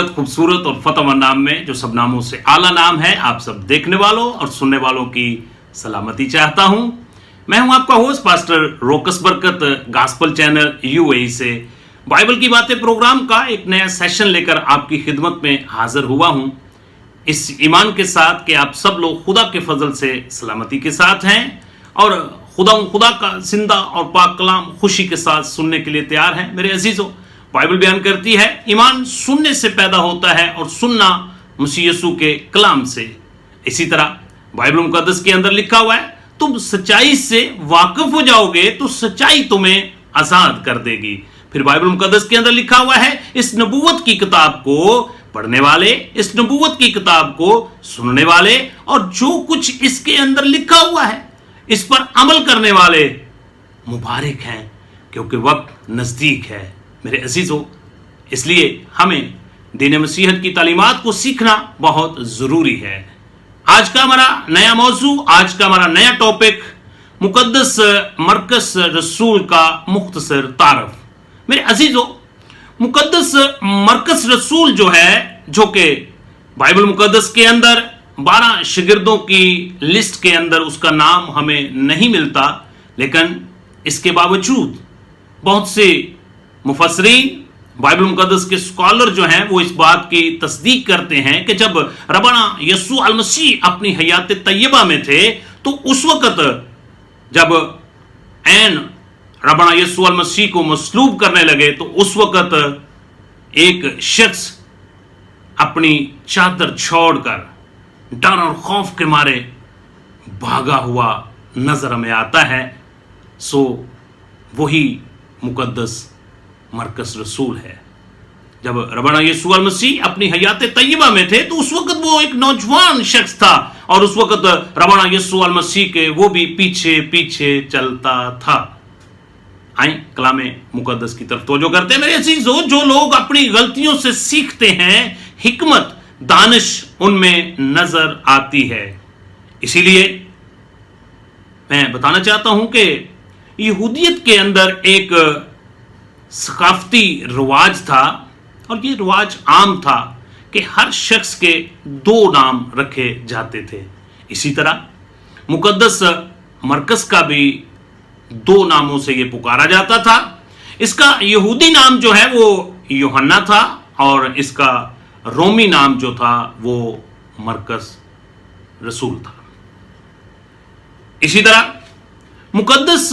बबरकत, खूबसूरत और फतहमंद नाम में जो सब नामों से आला नाम है, आप सब देखने वालों और सुनने वालों की सलामती चाहता हूं। मैं हूं आपका होस्ट पास्टर रोकस बरकत, गॉस्पेल चैनल यूएई से बाइबल की बातें प्रोग्राम का एक नया सेशन लेकर आपकी खिदमत में हाजिर हुआ हूं, इस ईमान के साथ कि आप सब लोग खुदा के फजल से सलामती के साथ हैं और खुदा का जिंदा और पाक कलाम खुशी के साथ सुनने के लिए तैयार हैं। मेरे अजीजों, बाइबल बयान करती है ईमान सुनने से पैदा होता है और सुनना मसीह यीशु के कलाम से। इसी तरह बाइबल मुकद्दस के अंदर लिखा हुआ है, तुम सच्चाई से वाकिफ हो जाओगे तो सच्चाई तुम्हें आजाद कर देगी। फिर बाइबल मुकद्दस के अंदर लिखा हुआ है, इस नबूवत की किताब को पढ़ने वाले, इस नबूवत की किताब को सुनने वाले और जो कुछ इसके अंदर लिखा हुआ है इस पर अमल करने वाले मुबारक हैं, क्योंकि वक्त नजदीक है। मेरे अजीजों, इसलिए हमें दीन मसीहत की तालीमात को सीखना बहुत जरूरी है। आज का हमारा नया मौजू, आज का हमारा नया टॉपिक, मुकद्दस मरकस रसूल का मुख्तसर तारफ। मेरे अजीजों, मुकद्दस मरकस रसूल जो है, जो कि बाइबल मुकद्दस के अंदर 12 शिगिर्दों की लिस्ट के अंदर उसका नाम हमें नहीं मिलता, लेकिन इसके बावजूद बहुत से मुफस्सिरीन, बाइबल मुकद्दस के स्कॉलर जो हैं, वो इस बात की तस्दीक करते हैं कि जब रब्बाना यीशु अल मसीह अपनी हयात तैयबा में थे, तो उस वक्त जब ऐन रब्बाना यीशु अल मसीह को मसलूब करने लगे, तो उस वक्त एक शख्स अपनी चादर छोड़कर डर और खौफ के मारे भागा हुआ नजर में आता है। सो वही मुकद्दस मरकस रसूल है। जब रब्बाना यीशु अल मसीह अपनी हयात तैयबा में थे, तो उस वक्त वो एक नौजवान शख्स था और उस वक्त रब्बाना यीशु अल मसीह के वो भी पीछे पीछे चलता था। आए कलामे मुकद्दस की तरफ तवज्जो करते हैं। मेरे अजीजों, जो लोग अपनी गलतियों से सीखते हैं, हिकमत, दानिश उनमें नजर आती है। इसीलिए मैं बताना चाहता हूं कि यहूदियत के अंदर एक सकाफती रिवाज था, और ये रिवाज आम था कि हर शख्स के 2 नाम रखे जाते थे। इसी तरह मुकद्दस मरकस का भी 2 नामों से ये पुकारा जाता था। इसका यहूदी नाम जो है वो यूहन्ना था, और इसका रोमी नाम जो था वो मरकस रसूल था। इसी तरह मुकद्दस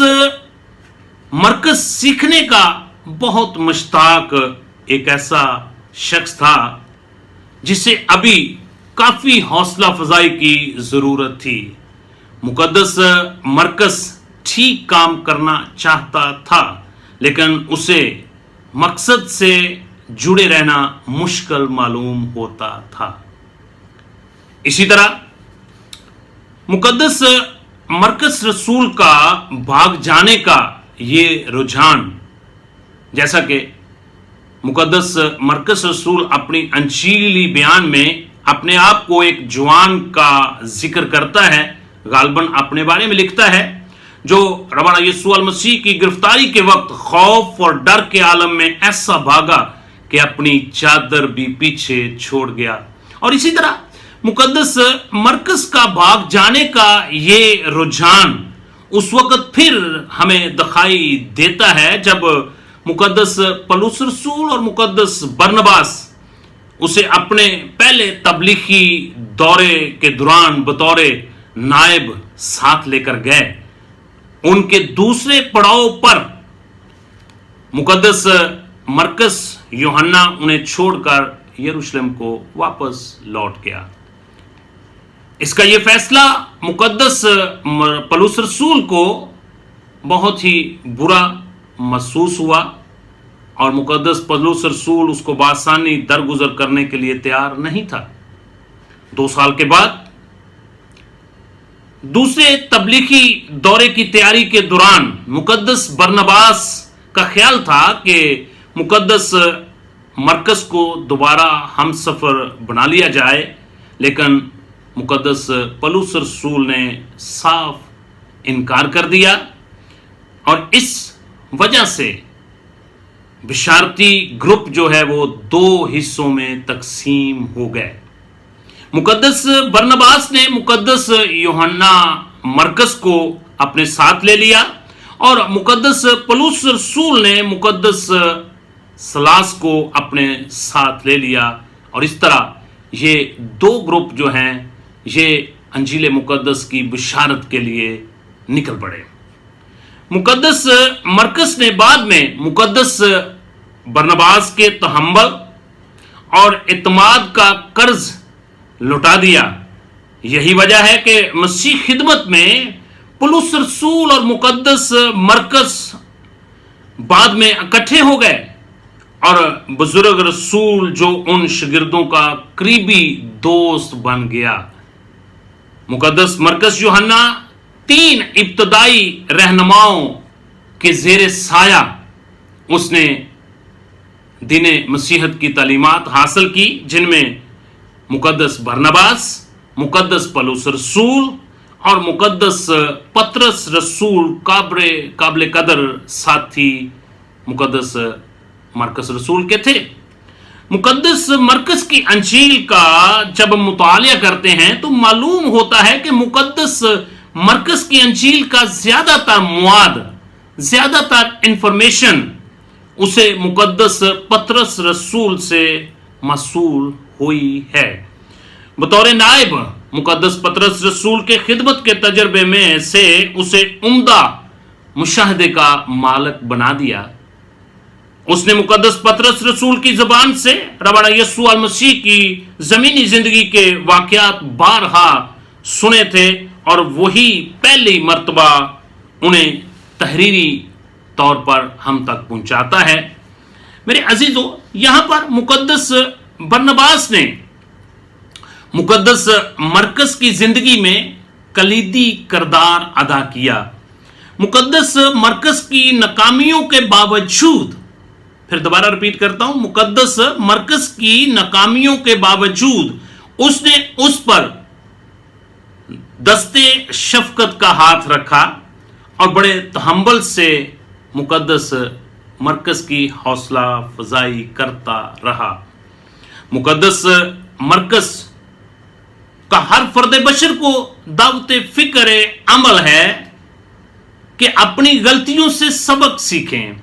मरकस सीखने का बहुत मुश्ताक एक ऐसा शख्स था जिसे अभी काफी हौसला अफजाई की जरूरत थी। मुकद्दस मरकस ठीक काम करना चाहता था, लेकिन उसे मकसद से जुड़े रहना मुश्किल मालूम होता था। इसी तरह मुकद्दस मरकस रसूल का भाग जाने का ये रुझान, जैसा कि मुकद्दस मरकस रसूल अपनी अंजीली बयान में अपने आप को एक जवान का जिक्र करता है, गालबन अपने बारे में लिखता है, जो रब्बाना यीशु अल मसीह की गिरफ्तारी के वक्त खौफ और डर के आलम में ऐसा भागा कि अपनी चादर भी पीछे छोड़ गया। और इसी तरह मुकद्दस मरकस का भाग जाने का ये रुझान उस वक्त फिर हमें दिखाई देता है जब मुकद्दस पौलुस रसूल और मुकद्दस बरनबास उसे अपने पहले तबलीगी दौरे के दौरान बतौर नायब साथ लेकर गए। उनके दूसरे पड़ाव पर मुकद्दस मरकस यूहन्ना उन्हें छोड़कर यरूशलेम को वापस लौट गया। इसका यह फैसला मुकद्दस पौलुस रसूल को बहुत ही बुरा महसूस हुआ, और मुकद्दस पौलुस रसूल उसको बासानी दरगुजर करने के लिए तैयार नहीं था। 2 साल के बाद दूसरे तबलीगी दौरे की तैयारी के दौरान मुकद्दस बरनबास का ख्याल था कि मुकद्दस मरकस को दोबारा हम सफर बना लिया जाए, लेकिन मुकद्दस पौलुस रसूल ने साफ इनकार कर दिया, और इस वजह से बिशारती ग्रुप जो है वो दो हिस्सों में तकसीम हो गए। मुकद्दस बरनबास ने मुकद्दस यूहन्ना मरकस को अपने साथ ले लिया और मुकद्दस पौलुस रसूल ने मुकद्दस सलास को अपने साथ ले लिया, और इस तरह ये दो ग्रुप जो हैं ये अंजील मुकद्दस की बिशारत के लिए निकल पड़े। मुकद्दस मरकस ने बाद में मुकद्दस बरनबास के तहम्मुल और इत्माद का कर्ज लौटा दिया। यही वजह है कि मसीह खिदमत में पौलुस रसूल और मुकद्दस मरकस बाद में इकट्ठे हो गए और बुजुर्ग रसूल जो उन शागिर्दों का करीबी दोस्त बन गया। मुकद्दस मरकस यूहन्ना 3 इब्तदाई रहनुमाओं के ज़ेरे साया उसने दीने मसीहत की तालीमात हासिल की, जिनमें मुकद्दस बरनबास, मुकद्दस पौलुस रसूल और मुकद्दस पतरस रसूल काबिल कदर साथी मुकद्दस मरकस रसूल के थे। मुकद्दस मरकस की अंजील का जब हम मुतालिया करते हैं तो मालूम होता है कि मुकद्दस मरकस की अंजील का ज्यादातर मवाद, ज्यादातर इंफॉर्मेशन उसे मुकद्दस पतरस रसूल से मसूल हुई है। बतौर नायब मुकद्दस पतरस रसूल के खिदमत के तजर्बे में से उसे उम्दा मुशाहदे का मालिक बना दिया। उसने मुकद्दस पतरस रसूल की ज़बान से रब्बाना यस्सुअ मसीह की ज़मीनी ज़िंदगी के वाक़यात बारहा सुने थे और वही पहली मर्तबा उन्हें तहरीरी तौर पर हम तक पहुंचाता है। मेरे अजीजों, यहां पर मुकद्दस बरनबास ने मुकद्दस मरकस की जिंदगी में कलीदी किरदार अदा किया। मुकद्दस मरकस की नाकामियों के बावजूद, फिर दोबारा रिपीट करता हूं, मुकद्दस मरकस की नाकामियों के बावजूद उसने उस पर दस्ते शफकत का हाथ रखा और बड़े तहम्मुल से मुकद्दस मरकस की हौसला फजाई करता रहा। मुकद्दस मरकस का हर फर्द बशर को दावत फिक्र अमल है कि अपनी गलतियों से सबक सीखें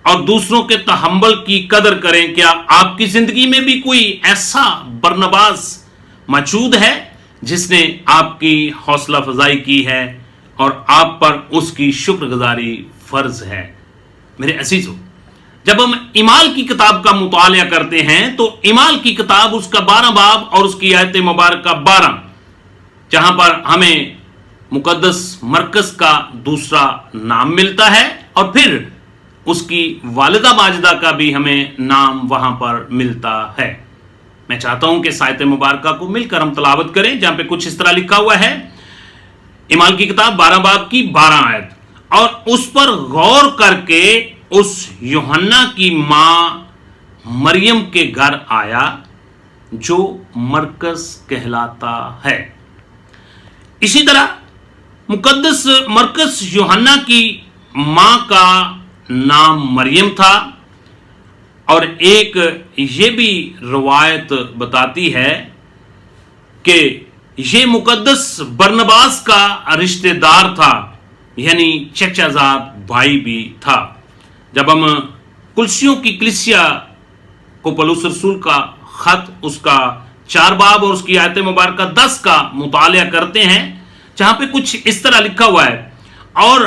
और दूसरों के तहम्मुल की कदर करें। क्या आपकी जिंदगी में भी कोई ऐसा बरनबास मौजूद है जिसने आपकी हौसला फजाई की है और आप पर उसकी शुक्रगुजारी फर्ज है? मेरे अजीजों, जब हम इमाल की किताब का मुतालिया करते हैं तो इमाल की किताब उसका 12 बाब और उसकी आयत मुबारक का 12, जहां पर हमें मुकद्दस मरकस का दूसरा नाम मिलता है और फिर उसकी वालिदा माजिदा का भी हमें नाम वहां पर मिलता है। मैं चाहता हूं कि सायत मुबारक को मिलकर हम तलावत करें, जहां पे कुछ इस तरह लिखा हुआ है, इमाल की किताब 12 बाब की 12 आयत, और उस पर गौर करके उस यूहन्ना की मां मरियम के घर आया जो मरकस कहलाता है। इसी तरह मुकद्दस मरकस यूहन्ना की मां का नाम मरियम था और एक ये भी रवायत बताती है कि ये मुकद्दस बरनबास का रिश्तेदार था, यानी चचाजाद भाई भी था। जब हम कुलसियों की कलीसिया को पौलुस रसूल का खत उसका 4 बाब और उसकी आयत मुबारक 10 का मुतालिया करते हैं, जहां पे कुछ इस तरह लिखा हुआ है, और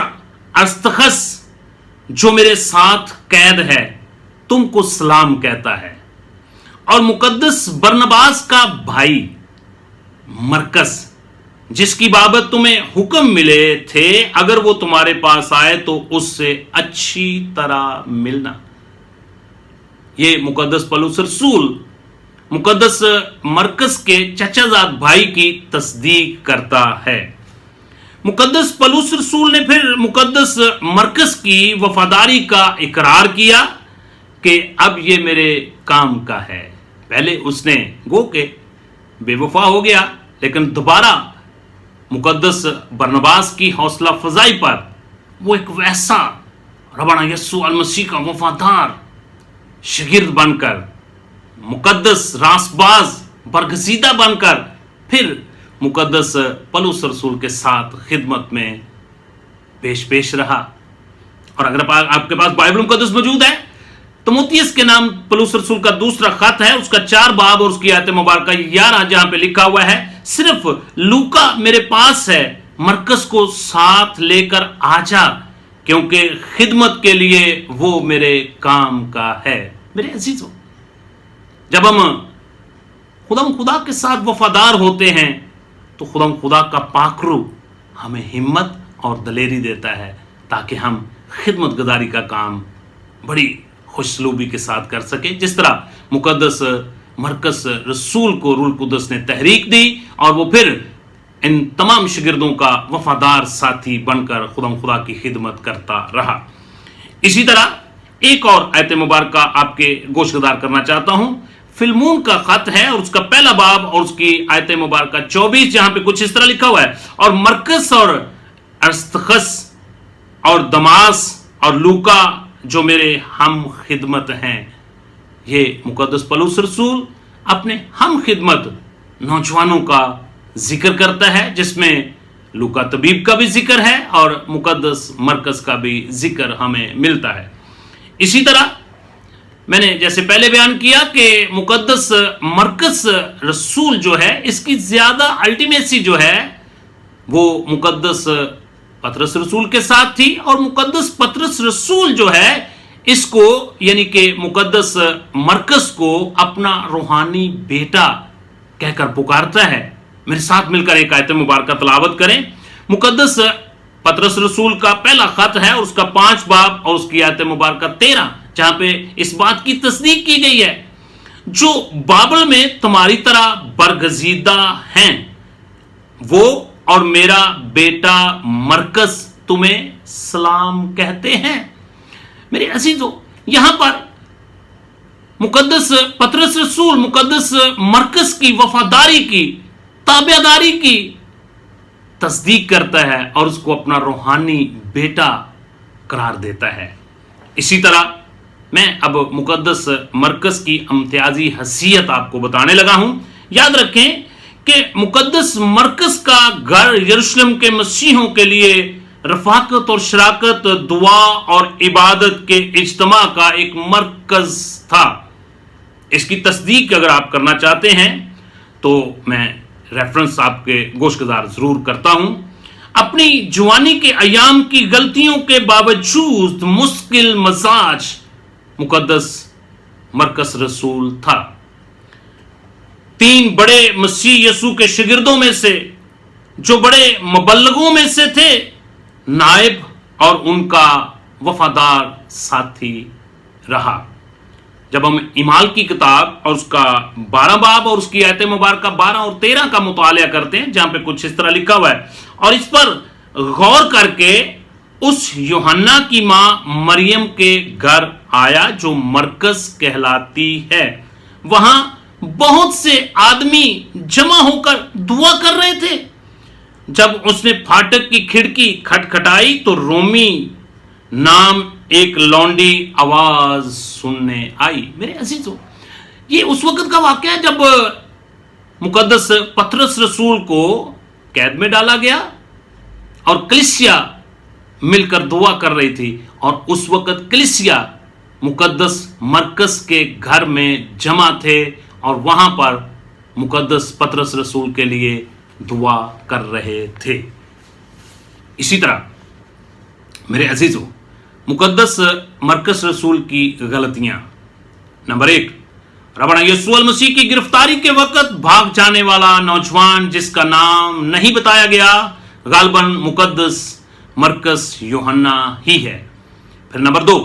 अस्तखस जो मेरे साथ कैद है तुमको सलाम कहता है, और मुकद्दस बरनबास का भाई मरकस जिसकी बाबत तुम्हें हुक्म मिले थे, अगर वो तुम्हारे पास आए तो उससे अच्छी तरह मिलना। ये मुकद्दस पौलुस रसूल मुकद्दस मरकस के चचाजाद भाई की तस्दीक करता है। मुकद्दस पौलुस रसूल ने फिर मुकद्दस मरकस की वफादारी का इकरार किया कि अब ये मेरे काम का है। पहले उसने गो के बेवफा हो गया, लेकिन दोबारा मुकद्दस बरनबास की हौसला फजाई पर वो एक वैसा रब्बाना यस्सुअ मसीह का वफादार शागिर्द बनकर, मुकद्दस रासबाज बरगजीदा बनकर फिर मुकद्दस पौलुस रसूल के साथ खिदमत में पेश रहा। और अगर आपके पास बाइबल मुकद्दस मौजूद है, तीमुथियुस के नाम पौलुस रसूल का दूसरा खत है, उसका 4 बाब और उसकी आयत मुबारक 11 जहां पे लिखा हुआ है, सिर्फ लूका मेरे पास है, मरकस को साथ लेकर आ जा, क्योंकि खिदमत के लिए वो मेरे काम का है। मेरे अजीजों, जब हम खुदा के साथ वफादार होते हैं तो खुदा का पाखरू हमें हिम्मत और दलेरी देता है ताकि हम खिदमत गुजारी का काम बड़ी खुशसलूबी के साथ कर सके। जिस तरह मुकद्दस मरकस रसूल को रूह कुदस ने तहरीक दी और वो फिर इन तमाम शागिर्दों का वफादार साथी बनकर खुदा की खिदमत करता रहा। इसी तरह एक और आयत मुबारक आपके गोशगदार करना चाहता हूं। फिलमोन का खत है और उसका पहला बाब और उसकी आयत मुबारक 24 जहां पे कुछ इस तरह लिखा हुआ है, और मरकस और अरिस्तर्खस और दमास और लूका जो मेरे हम खिदमत हैं। ये मुकद्दस पौलुस रसूल अपने हम खिदमत नौजवानों का जिक्र करता है, जिसमें लूका तबीब का भी जिक्र है और मुकद्दस मरकस का भी जिक्र हमें मिलता है। इसी तरह मैंने जैसे पहले बयान किया कि मुकद्दस मरकस रसूल जो है, इसकी ज्यादा अल्टीमेसी जो है वो मुकद्दस पतरस रसूल के साथ थी, और मुकद्दस पतरस रसूल जो है इसको यानी कि मुकद्दस मरकस को अपना रूहानी बेटा कहकर पुकारता है। मेरे साथ मिलकर एक आयत मुबारक तलावत करें। मुकद्दस पतरस रसूल का पहला खत है और उसका 5 बाब और उसकी आयत मुबारक 13 जहां पे इस बात की तस्दीक की गई है, जो बाइबल में तुम्हारी तरह बरगजीदा हैं, वो और मेरा बेटा मरकस तुम्हें सलाम कहते हैं। मेरे अजीजों, यहां पर मुकद्दस पतरस रसूल मुकद्दस मरकस की वफादारी की, ताबेदारी की तस्दीक करता है और उसको अपना रूहानी बेटा करार देता है। इसी तरह मैं अब मुकद्दस मरकस की इम्तियाजी हैसियत आपको बताने लगा हूं। याद रखें कि मुकद्दस मरकस का घर यरूशलेम के मसीहों के लिए रफाकत और शराकत, दुआ और इबादत के इज्तिमा का एक मरकज था। इसकी तस्दीक अगर आप करना चाहते हैं तो मैं रेफरेंस आपके गोशगदार जरूर करता हूं। अपनी जवानी के अयाम की गलतियों के बावजूद मुश्किल मजाज मुकद्दस मरकस रसूल था। 3 बड़े मसीह यसू के शागिर्दों में से, जो बड़े मुबल्लिगों में से थे, नायब और उनका वफादार साथी रहा। जब हम इमाल की किताब और उसका 12 बाब और उसकी आयत मुबारक 12 और 13 का मुतालिया करते हैं, जहां पे कुछ इस तरह लिखा हुआ है, और इस पर गौर करके उस यूहन्ना की मां मरियम के घर आया जो मरकस कहलाती है। वहां बहुत से आदमी जमा होकर दुआ कर रहे थे। जब उसने फाटक की खिड़की खटखटाई तो रोमी नाम एक लौंडी आवाज सुनने आई। मेरे अजीजों, ये उस वक्त का वाकया है जब मुकद्दस पतरस रसूल को कैद में डाला गया और कलीसिया मिलकर दुआ कर रही थी, और उस वक्त कलीसिया मुकद्दस मरकस के घर में जमा थे और वहां पर मुकद्दस पतरस रसूल के लिए दुआ कर रहे थे। इसी तरह मेरे अजीजों, मुकद्दस मरकस रसूल की गलतियां। नंबर 1, रबना यीशु मसीह की गिरफ्तारी के वक्त भाग जाने वाला नौजवान जिसका नाम नहीं बताया गया, गालबन मुकद्दस मरकस यूहन्ना ही है। फिर नंबर 2,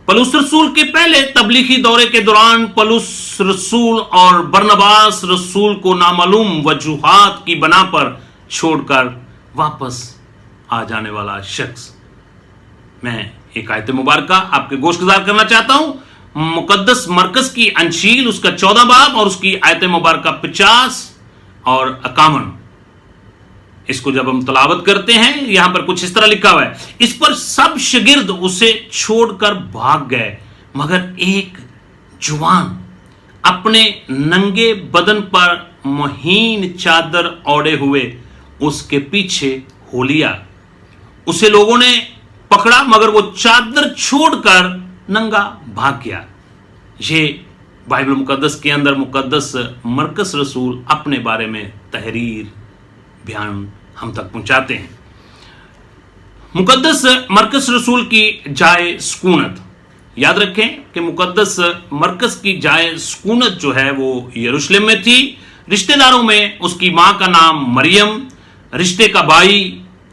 पौलुस रसूल के पहले तबलीगी दौरे के दौरान पौलुस रसूल और बरनबास रसूल को नामालूम वजूहात की बना पर छोड़कर वापस आ जाने वाला शख्स। मैं एक आयत मुबारक आपके गोशगुजार करना चाहता हूं। मुकद्दस मरकस की अंशील उसका 14 बाब और उसकी आयत मुबारक 50 और 51। इसको जब हम तलावत करते हैं, यहां पर कुछ इस तरह लिखा हुआ है, इस पर सब शागिर्द उसे छोड़कर भाग गए मगर एक जवान अपने नंगे बदन पर महीन चादर ओढ़े हुए उसके पीछे हो लिया। उसे लोगों ने पकड़ा मगर वो चादर छोड़कर नंगा भाग गया। ये बाइबल मुकद्दस के अंदर मुकद्दस मरकस रसूल अपने बारे में तहरीर बयान हम तक पहुंचाते हैं। मुकद्दस मरकस रसूल की जाए सुकूनत, याद रखें कि मुकद्दस मरकस की जाए सुकूनत जो है वो यरूशलेम में थी। रिश्तेदारों में उसकी मां का नाम मरियम, रिश्ते का भाई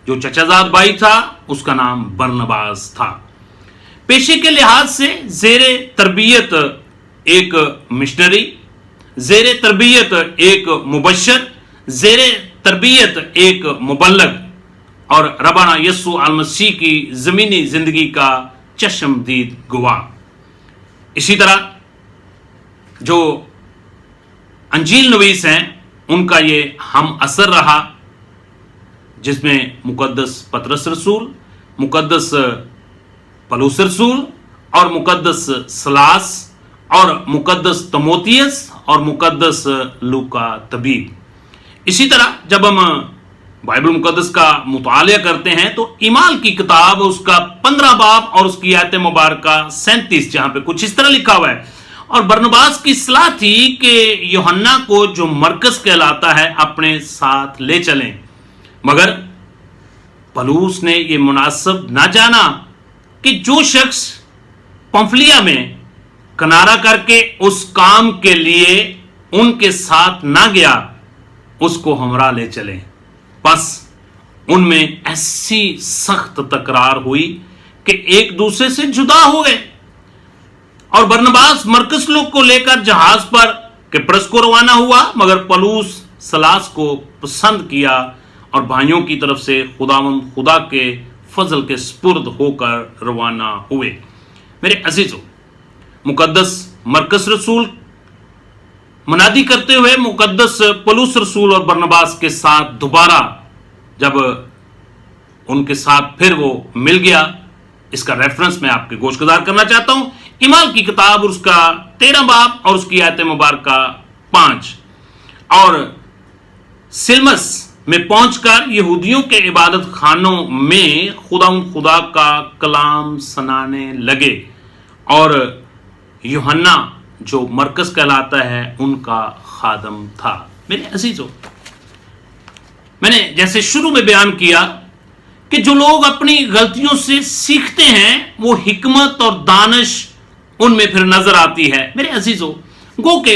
जो चचाजाद भाई था उसका नाम बरनबास था। पेशे के लिहाज से जेरे तरबियत एक मिशनरी, जेरे तरबियत एक मुबश्शिर, जेरे तरबियत एक मुबल्लग और रबाना यस्सु अल मसीह की जमीनी जिंदगी का चश्मदीद गवाह। इसी तरह जो अंजील नवीस हैं उनका ये हम असर रहा, जिसमें मुकद्दस पतरस रसूल, मुकद्दस पलूस रसूल और मुकद्दस सलास और मुकद्दस तमोथियस और मुकद्दस लूका तबीब। इसी तरह जब हम बाइबल मुकद्दस का मुतालिया करते हैं तो ईमाल की किताब उसका 15 बाब और उसकी आयत मुबारका 37 जहां पे कुछ इस तरह लिखा हुआ है, और बरनबास की सलाह थी कि यूहन्ना को जो मरकस कहलाता है अपने साथ ले चलें, मगर पलूस ने यह मुनासिब ना जाना कि जो शख्स पंफलिया में किनारा करके उस काम के लिए उनके साथ ना गया उसको हमरा ले चले। बस उनमें ऐसी सख्त तकरार हुई कि एक दूसरे से जुदा हो गए और बरनबास मरकस लोग को लेकर जहाज पर किप्रस को रवाना हुआ, मगर पलूस सलास को पसंद किया और भाइयों की तरफ से खुदा के फजल के स्पुर्द होकर रवाना हुए। मेरे अजीजों, मुकद्दस मरकस रसूल मुनादी करते हुए मुकद्दस पलूस रसूल और बरनबास के साथ दोबारा जब उनके साथ फिर वो मिल गया, इसका रेफरेंस मैं आपके गोशगुजार करना चाहता हूं। ईमाल की किताब उसका 13 बाब और उसकी आयत मुबारका 5, और सिलमस में पहुंचकर यहूदियों के इबादत खानों में खुदा का कलाम सुनाने लगे, और यूहन्ना जो मरकस कहलाता है उनका खादम था। मेरे अजीजों, मैंने जैसे शुरू में बयान किया कि जो लोग अपनी गलतियों से सीखते हैं वो हिकमत और दानिश उनमें फिर नजर आती है। मेरे अजीजों, गो के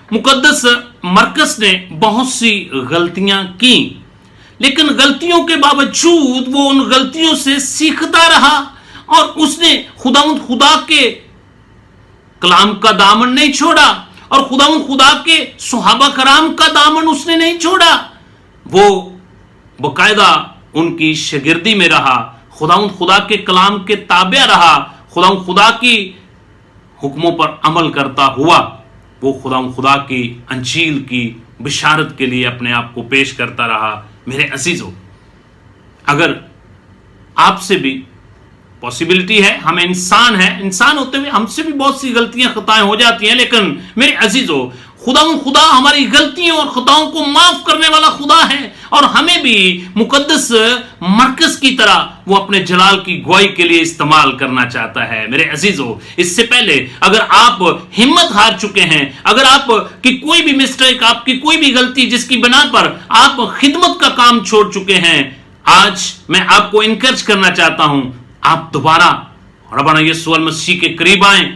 मुकद्दस मरकस ने बहुत सी गलतियां की, लेकिन गलतियों के बावजूद वो उन गलतियों से सीखता रहा और उसने खुदा के कलाम का दामन नहीं छोड़ा और खुदा के सुहाबा कराम का दामन उसने नहीं छोड़ा। वो बकायदा उनकी शागिर्दी में रहा, खुदा के कलाम के ताबे रहा, खुदा की हुक्मों पर अमल करता हुआ वो खुदा की अंजील की बिशारत के लिए अपने आप को पेश करता रहा। मेरे अजीजों, अगर आपसे भी पॉसिबिलिटी है, हम इंसान हैं, इंसान होते हुए हमसे भी बहुत सी गलतियां खताएं हो जाती हैं, लेकिन मेरे अजीजों, खुदा हमारी गलतियों और खताओं को माफ करने वाला खुदा है और हमें भी मुकद्दस मरकस की तरह वो अपने जलाल की गवाही के लिए इस्तेमाल करना चाहता है। मेरे अजीजों, इससे पहले अगर आप हिम्मत हार चुके हैं, अगर आप की कोई भी मिस्टेक, आपकी कोई भी गलती जिसकी बिना पर आप खिदमत का काम छोड़ चुके हैं, आज मैं आपको इनकरेज करना चाहता हूं, आप दोबारा रब्बाना यीशु मसीह के करीब आएं,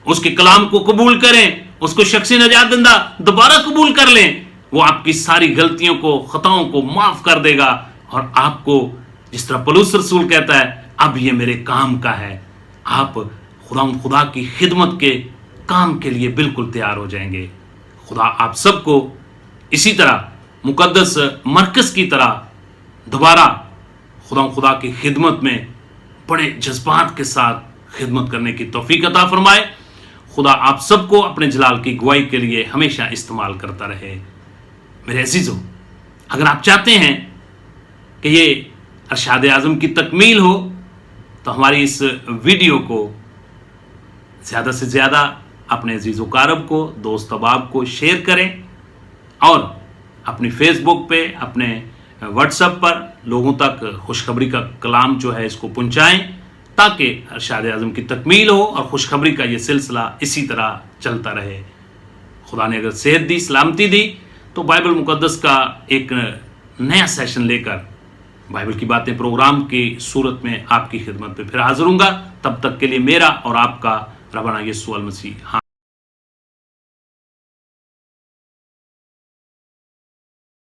उसके कलाम को कबूल करें, उसको शख्सी नजात दंदा दोबारा कबूल कर लें। वो आपकी सारी गलतियों को, खताओं को माफ कर देगा और आपको, जिस तरह पलूस रसूल कहता है, अब ये मेरे काम का है, आप खुदा की खिदमत के काम के लिए बिल्कुल तैयार हो जाएंगे। खुदा आप सबको इसी तरह मुकद्दस मरकस की तरह दोबारा खुदा की खिदमत में बड़े जज्बात के साथ खिदमत करने की तौफीक अता फरमाए। खुदा आप सबको अपने जलाल की गवाही के लिए हमेशा इस्तेमाल करता रहे। मेरे अजीजों, अगर आप चाहते हैं कि ये अरशाद आज़म की तकमील हो तो हमारी इस वीडियो को زیادہ سے زیادہ اپنے عزیز و اقارب کو، دوست احباب کو شیئر کریں اور اپنی فیس بک پہ، اپنے واٹس ایپ پر لوگوں تک خوشخبری کا کلام جو ہے اس کو پہنچائیں تاکہ ارشاد اعظم کی تکمیل ہو اور خوشخبری کا یہ سلسلہ اسی طرح چلتا رہے۔ خدا نے اگر صحت دی، سلامتی دی تو بائبل مقدس کا ایک نیا سیشن لے کر بائبل کی باتیں پروگرام کی صورت میں آپ کی خدمت پہ پھر حاضر ہوں گا۔ تب تک کے لیے میرا اور آپ کا ربنا یسوع المسیح